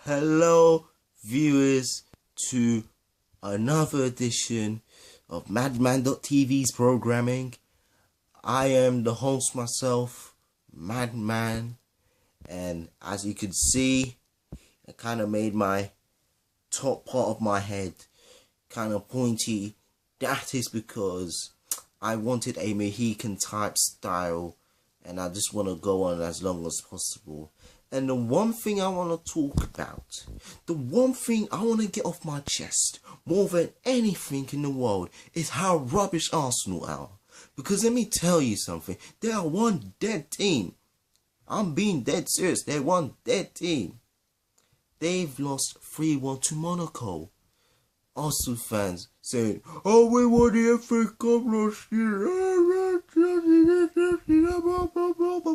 Hello, viewers, to another edition of Madman.TV's programming. I am the host myself, Madman, and as you can see, I kind of made my top part of my head kind of pointy. That is because I wanted a Mohican type style, and I just want to go on as long as possible. And the one thing I want to talk about, the one thing I want to get off my chest more than anything in the world is how rubbish Arsenal are. Because let me tell you something, they are one dead team. I'm being dead serious, they're one dead team. They've lost 3-1 to Monaco. Arsenal fans saying, oh, we won the FA Cup last year.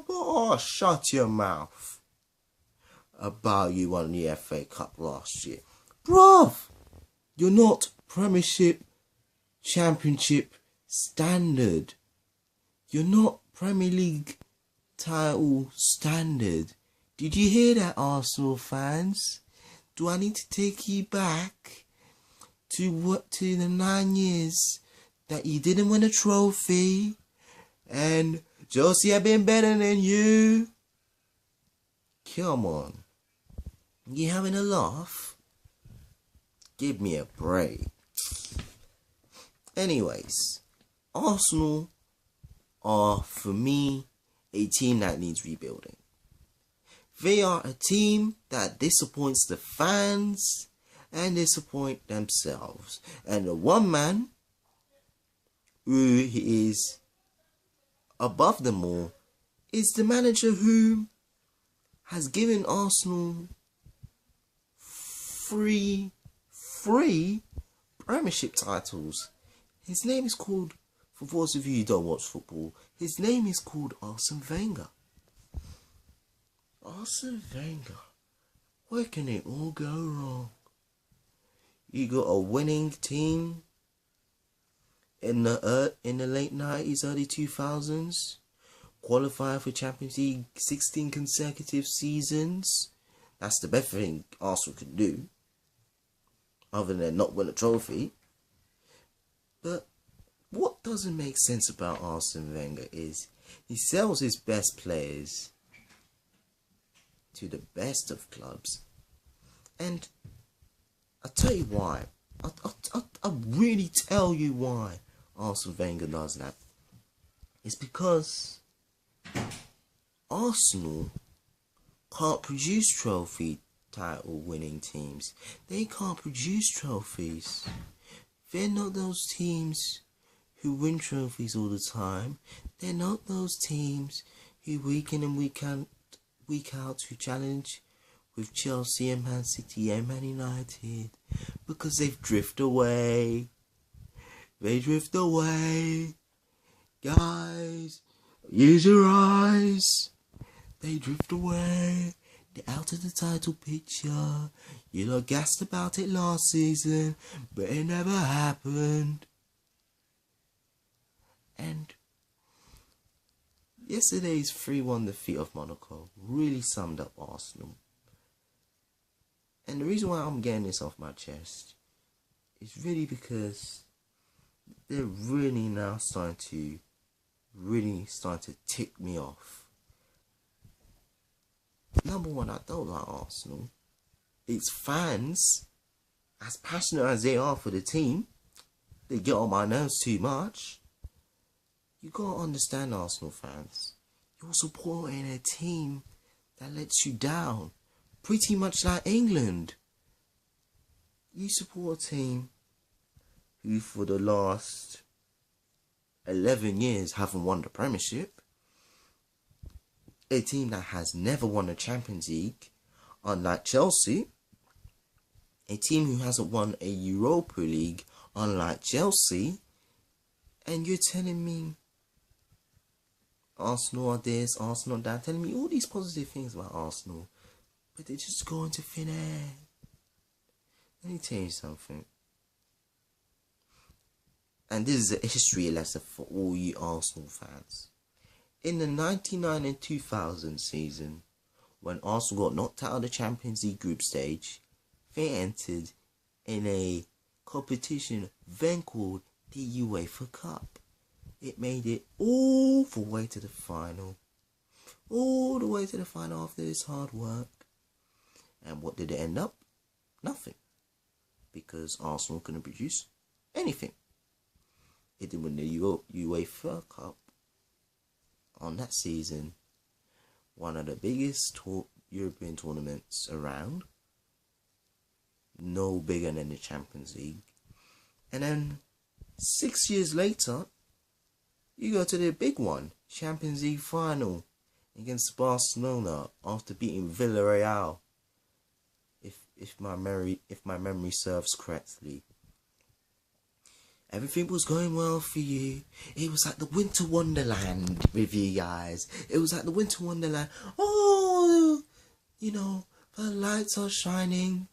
Oh, shut your mouth about you won the FA Cup last year. Bruv, you're not Premiership, Championship standard. You're not Premier League title standard. Did you hear that, Arsenal fans? Do I need to take you back to the 9 years that you didn't win a trophy and Chelsea have been better than you? Come on. You having a laugh? Give me a break. Anyways, Arsenal are, for me, a team that needs rebuilding. They are a team that disappoints the fans and disappoint themselves. And the one man who is above them all is the manager who has given Arsenal three Premiership titles. His name is called, for those of you who don't watch football, his name is called Arsene Wenger. Arsene Wenger. Where can it all go wrong? You got a winning team in the late 90s, early 2000s, qualifying for Champions League 16 consecutive seasons. That's the best thing Arsenal can do, other than not win a trophy. But what doesn't make sense about Arsene Wenger is he sells his best players to the best of clubs. And I tell you why. I really tell you why Arsene Wenger does that. It's because Arsenal can't produce trophy title winning teams. They can't produce trophies. They're not those teams who win trophies all the time. They're not those teams who week in and week out who challenge with Chelsea and Man City and Man United, because they've drifted away. They drift away. Guys, use your eyes. They drift away. They're out of the title picture. You lot gassed about it last season, but it never happened. And yesterday's 3-1 defeat of Monaco really summed up Arsenal. And the reason why I'm getting this off my chest is really because they're really now starting to tick me off. Number one, I don't like Arsenal. Its fans, as passionate as they are for the team, they get on my nerves too much. You gotta understand, Arsenal fans. You're supporting a team that lets you down. Pretty much like England. You support a team who for the last 11 years haven't won the Premiership. A team that has never won a Champions League, unlike Chelsea. A team who hasn't won a Europa League, unlike Chelsea. And you're telling me Arsenal are this, Arsenal are that, telling me all these positive things about Arsenal, but they're just going to thin air. Let me tell you something. And this is a history lesson for all you Arsenal fans. In the 99 and 2000 season, when Arsenal got knocked out of the Champions League group stage, they entered in a competition then called the UEFA Cup. It made it all the way to the final. All the way to the final after this hard work. And what did it end up? Nothing. Because Arsenal couldn't produce anything. It didn't win the UEFA Cup on that season. One of the biggest European tournaments around. No bigger than the Champions League. And then 6 years later, you go to the big one, Champions League final against Barcelona after beating Villarreal. If my memory serves correctly. Everything was going well for you. It was like the winter wonderland with you guys. It was like the winter wonderland. Oh, the lights are shining.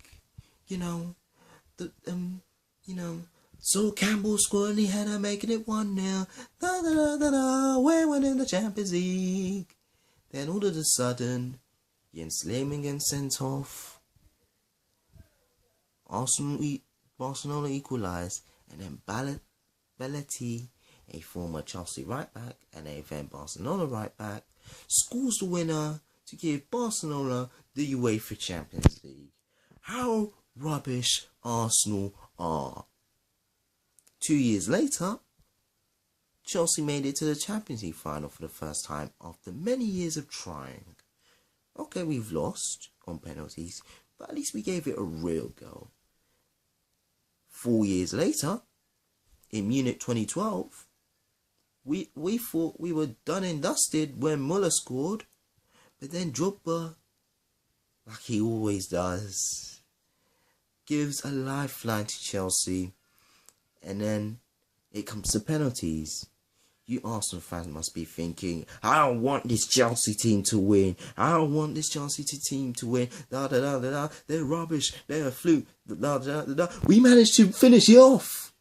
So Campbell scored and he had her making it 1-0. Da da da da da. We're winning the Champions League. Then all of a sudden, Jens Lehmann gets sent off. Barcelona equalised, and then Belletti, a former Chelsea right back and a then Barcelona right back, scores the winner to give Barcelona the UEFA Champions League. How rubbish Arsenal are. 2 years later, Chelsea made it to the Champions League final for the first time after many years of trying. Okay, we've lost on penalties, but at least we gave it a real go. 4 years later, in Munich 2012, we thought we were done and dusted when Muller scored, but then Drogba, like he always does, gives a lifeline to Chelsea, and then it comes to penalties. You Arsenal fans must be thinking, I don't want this Chelsea team to win. I don't want this Chelsea team to win. Da da da da da. They're rubbish. They're a fluke. Da da da da. We managed to finish it off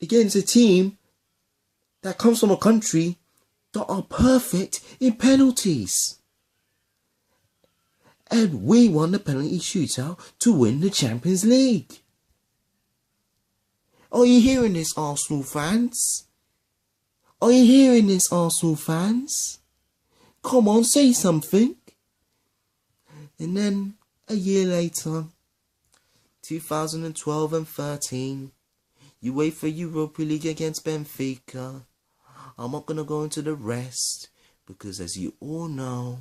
against a team that comes from a country that are perfect in penalties. And we won the penalty shootout to win the Champions League. Are you hearing this, Arsenal fans? Are you hearing this, Arsenal fans? Come on, say something. And then, a year later, 2012 and 13, UEFA Europa League against Benfica. I'm not going to go into the rest, because as you all know,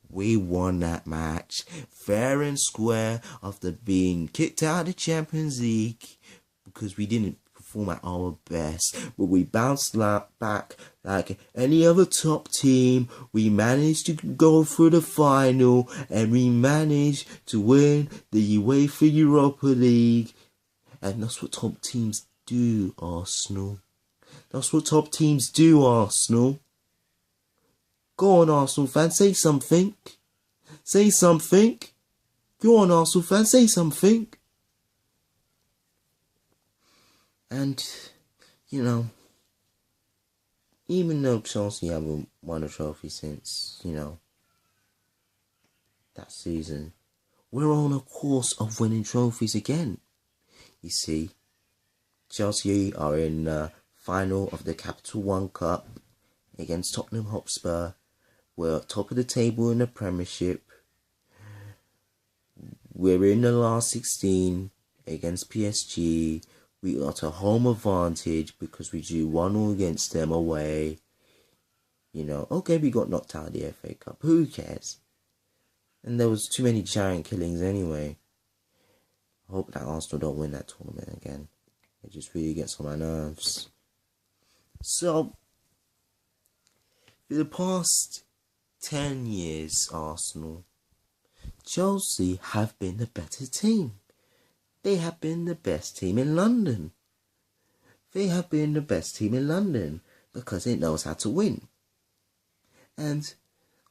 we won that match fair and square after being kicked out of the Champions League, because we didn't perform at our best, but we bounced back like any other top team. We managed to go through the final, and we managed to win the UEFA Europa League. And that's what top teams do, Arsenal. That's what top teams do, Arsenal. Go on, Arsenal fans, say something. Say something. Go on, Arsenal fans, say something. And, even though Chelsea haven't won a trophy since, that season, we're on a course of winning trophies again. You see, Chelsea are in the final of the Capital One Cup against Tottenham Hotspur. We're top of the table in the Premiership. We're in the last 16 against PSG. We got a home advantage because we drew 1-1 against them away. Okay, we got knocked out of the FA Cup. Who cares? And there was too many giant killings anyway. I hope that Arsenal don't win that tournament again. It just really gets on my nerves. So, for the past 10 years, Arsenal, Chelsea have been the better team. They have been the best team in London. They have been the best team in London because it knows how to win. And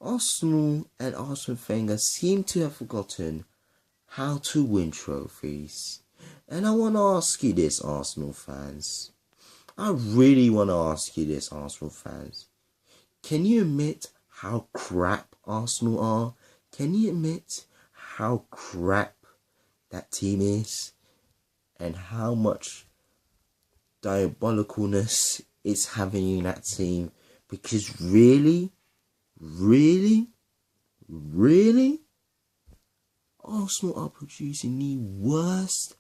Arsenal and Arsene Wenger seem to have forgotten how to win trophies. And I want to ask you this, Arsenal fans. I really want to ask you this, Arsenal fans. Can you admit how crap Arsenal are? Can you admit how crap that team is and how much diabolicalness it's having in that team? Because really, Arsenal are producing the worst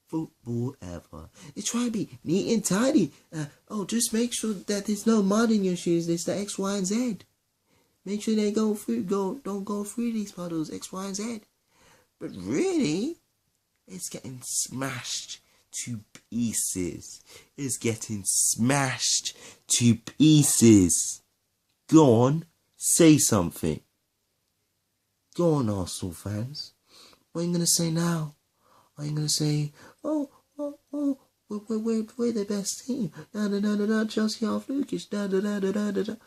football ever. They try to be neat and tidy. Just make sure that there's no mud in your shoes. There's the X, Y, and Z. Make sure they don't go through these puddles, X, Y, and Z. But really, it's getting smashed to pieces. It's getting smashed to pieces. Go on, say something. Go on, Arsenal fans. What are you going to say now? Are you going to say, we're the best team. Chelsea are flukish.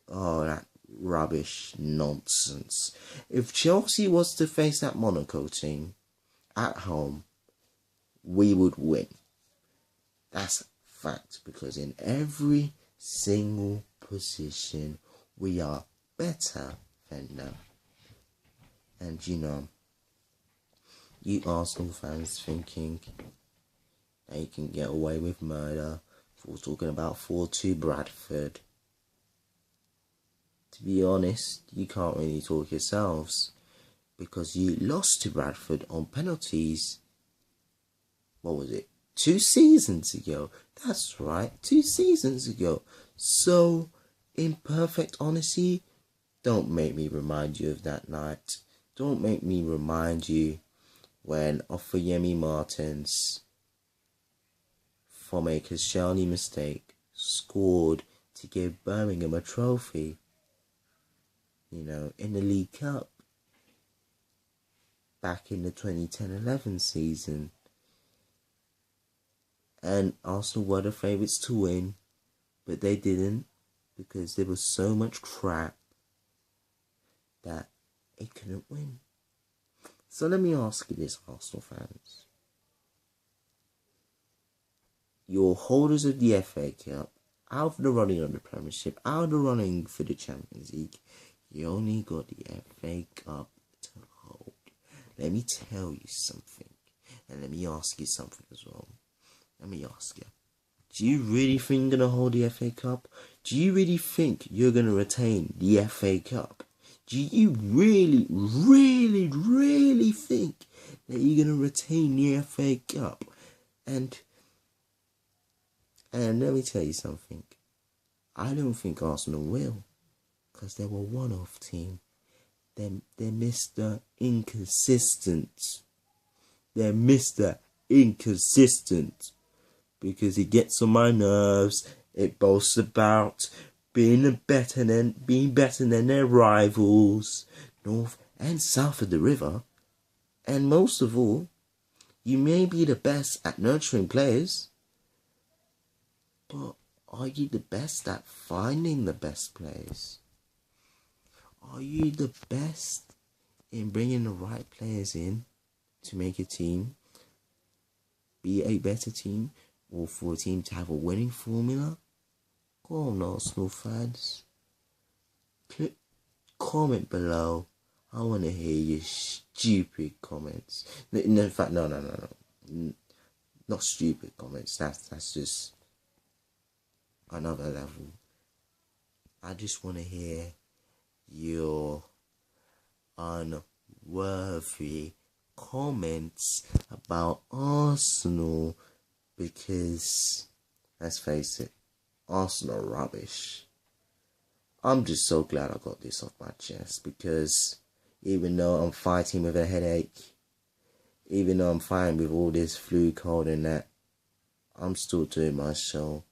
Oh, that rubbish nonsense. If Chelsea was to face that Monaco team at home, we would win. That's a fact, because in every single position, we are better than them. And you Arsenal fans thinking that you can get away with murder for talking about 4-2 Bradford. To be honest, you can't really talk yourselves, because you lost to Bradford on penalties. What was it? 2 seasons ago. That's right, 2 seasons ago. So, in perfect honesty, don't make me remind you of that night. Don't make me remind you when Ofayemi Martins, from a Koscielny mistake, scored to give Birmingham a trophy, in the League Cup, back in the 2010-11 season. And Arsenal were the favourites to win, but they didn't, because there was so much crap that it couldn't win. So let me ask you this, Arsenal fans. You're holders of the FA Cup, out of the running of the Premiership, out of the running for the Champions League. You only got the FA Cup to hold. Let me tell you something, and let me ask you something as well. Let me ask you. Do you really think you're going to hold the FA Cup? Do you really think you're going to retain the FA Cup? Do you really think that you're going to retain the FA Cup? And let me tell you something. I don't think Arsenal will, because they were a one-off team. They're Mr. Inconsistent. They're Mr. Inconsistent. Because it gets on my nerves. It boasts about being better than their rivals, north and south of the river. And most of all, you may be the best at nurturing players, but are you the best at finding the best players? Are you the best in bringing the right players in to make a team be a better team, or for a team to have a winning formula? Go on, Arsenal fans. Comment below. I want to hear your stupid comments. In fact, no. Not stupid comments. That's just another level. I just want to hear your unworthy comments about Arsenal, because let's face it, Arsenal rubbish. I'm just so glad I got this off my chest, because even though I'm fighting with a headache, even though I'm fighting with all this flu, cold and that, I'm still doing my show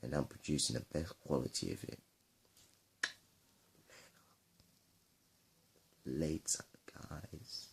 and I'm producing the best quality of it. Later, guys.